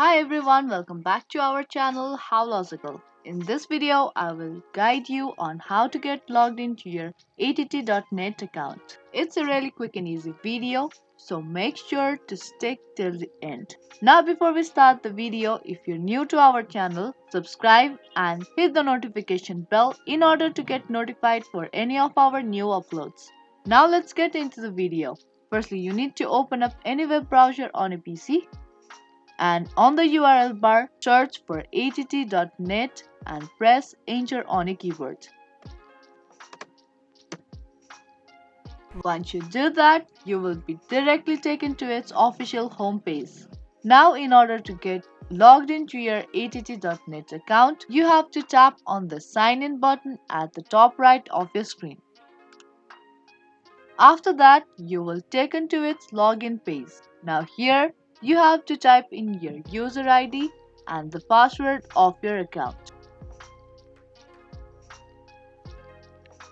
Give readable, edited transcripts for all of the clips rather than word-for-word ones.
Hi everyone, welcome back to our channel How Logical. In this video, I will guide you on how to get logged into your att.net account. It's a really quick and easy video, so make sure to stick till the end. Now before we start the video, if you're new to our channel, subscribe and hit the notification bell in order to get notified for any of our new uploads. Now let's get into the video. Firstly, you need to open up any web browser on a PC, and on the URL bar, search for att.net and press enter on a keyboard. Once you do that, you will be directly taken to its official homepage. Now, in order to get logged into your att.net account, you have to tap on the sign in button at the top right of your screen. After that, you will taken to its login page. Now here, you have to type in your user ID and the password of your account.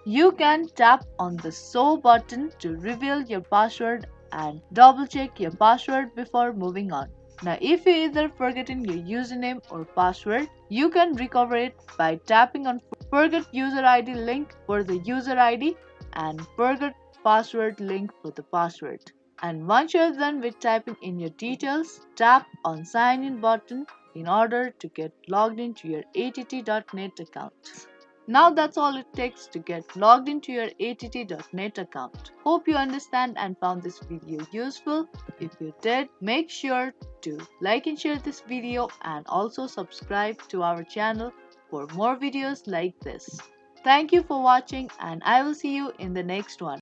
You can tap on the show button to reveal your password and double check your password before moving on. Now if you either forgotten your username or password, you can recover it by tapping on forget user ID link for the user ID and forget password link for the password. And once you're done with typing in your details, tap on sign in button in order to get logged into your att.net account. Now that's all it takes to get logged into your att.net account. Hope you understand and found this video useful. If you did, make sure to like and share this video and also subscribe to our channel for more videos like this. Thank you for watching and I will see you in the next one.